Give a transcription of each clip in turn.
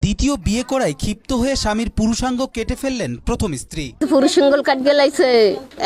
দ্বিতীয় বিয়ে করায় ক্ষিপ্ত হয়ে স্বামীর পুরুষাঙ্গ কেটে ফেললেন প্রথম স্ত্রী। পুরুষাঙ্গল কাট গেলাইছে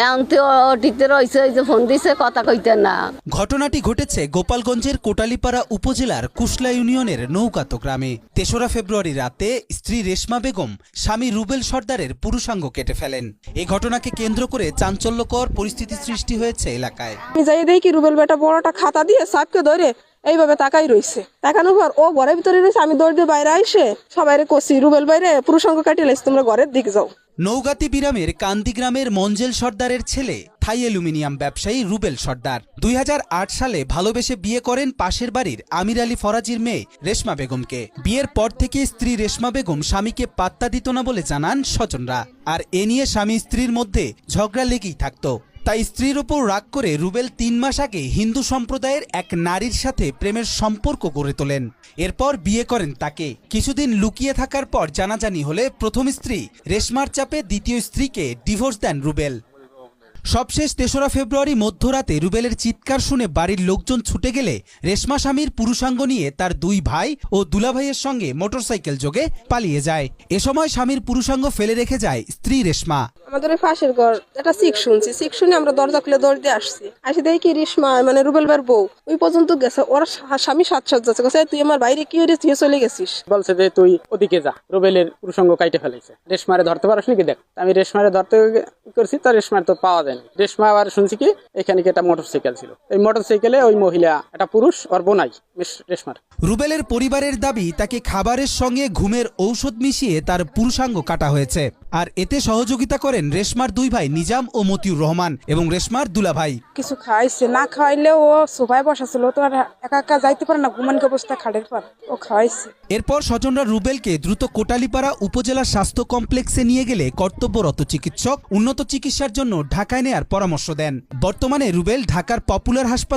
এমনতে অটিতে রইছে যে ফোন দিছে কথা কইতে না। ঘটনাটি ঘটেছে গোপালগঞ্জের কোটালীপাড়া উপজেলার কুশলা ইউনিয়নের নৌকাত গ্রামে। ৩রা ফেব্রুয়ারি রাতে স্ত্রী রেশমা বেগম স্বামী রুবেল সর্দারের পুরুষাঙ্গ কেটে ফেলেন। এই ঘটনাকে কেন্দ্র করে চাঞ্চল্যকর পরিস্থিতি সৃষ্টি হয়েছে এলাকায়। আমি যাই দেখি রুবেল বেটা বড়টা খাতা দিয়ে সাপকে ধরে এইভাবে তাকাই রইছে। তাকানোর পর ও ঘরের ভিতরে রয়েছে। আমি দৌড় দিয়ে বাইরে আইসে সবাইরে কষি রুবেল বাইরে পুরুষাঙ্গ কাটিয়ে লাইছে, তোমরা ঘরের দিকে যাও। নৌগাতি বিরামের কান্দি গ্রামের মঞ্জেল সর্দারের ছেলে থাই অ্যালুমিনিয়াম ব্যবসায়ী রুবেল সর্দার ২০০৮ সালে ভালোবেসে বিয়ে করেন পাশের বাড়ির আমির আলী ফরাজির মেয়ে রেশমা বেগমকে। বিয়ের পর থেকে স্ত্রী রেশমা বেগম স্বামীকে পাত্তা দিত না বলে জানান স্বজনরা। আর এ নিয়ে স্বামী স্ত্রীর মধ্যে ঝগড়া লেগেই থাকত। তাই স্ত্রীর ওপর রাগ করে রুবেল ৩ মাস আগে হিন্দু সম্প্রদায়ের এক নারীর সাথে প্রেমের সম্পর্ক গড়ে তোলেন। এরপর বিয়ে করেন তাকে। কিছুদিন লুকিয়ে থাকার পর জানাজানি হলে প্রথম স্ত্রী রেশমার চাপে দ্বিতীয় স্ত্রীকে ডিভোর্স দেন রুবেল। সবশেষ ৩রা ফেব্রুয়ারি মধ্যরাতে রুবেলের চিৎকার শুনে বাড়ির লোকজন ছুটে গেলে রেশমা স্বামীর পুরুষাঙ্গ নিয়ে তার ২ ভাই ও দুলাভাইয়ের সঙ্গে মোটরসাইকেল যোগে পালিয়ে যায়। এ সময় স্বামীর পুরুষাঙ্গ ফেলে রেখে যায় স্ত্রী রেশমা। আমাদের ওই পাশের ঘর একটা চিক শুনছি, চিক শুনে আমরা দরজা খুলে দৌড় দিয়ে আসছি। আসি দেখি রেশমা মানে রুবেল বার বউ ওই পর্যন্ত গেছে। ওর স্বামী সাজসাজ যাচ্ছে, তুই আমার বাইরে কি হয়েছে, তুই চলে গেছিস। বলছে যে তুই ওদিকে যা, রুবেলের পুরুষাঙ্গ কাইটে ফেলেছে। রেশমারে ধরতে পারিস নাকি দেখ। আমি রেশমারে ধরতে করছি, তার রেশমার তো পাওয়া যায়নি। রেশমা আবার শুনছি কি এখানে কি একটা মোটরসাইকেল ছিল, এই মোটরসাইকেলে ওই মহিলা একটা পুরুষ ওর বোনাই রেশমার। রুবেলের পরিবারের দাবি তাকে খাবারের সঙ্গে ঘুমের ঔষধ মিশিয়ে তার পুরুষাঙ্গ কাটা হয়েছে। আর এতে সহযোগিতা করেন রেশমার ২ ভাই নিজাম ও মতিউর রহমান এবং রেশমার দুলাভাই। কিছু খাইছে, না খাইলে ও সোফায় বসা ছিল, তো আর একা একা যাইতে পারে না, ঘুমানকে অবস্থা খাটের পর ও খাওয়াইছে। এরপর স্বজনরা রুবেলকে দ্রুত কোটালীপাড়া উপজেলা স্বাস্থ্য কমপ্লেক্সে নিয়ে গেলে কর্তব্যরত চিকিৎসক উন্নত চিকিৎসার জন্য ঢাকায় নেয়ার পরামর্শ দেন। বর্তমানে রুবেল ঢাকার পপুলার হাসপাতাল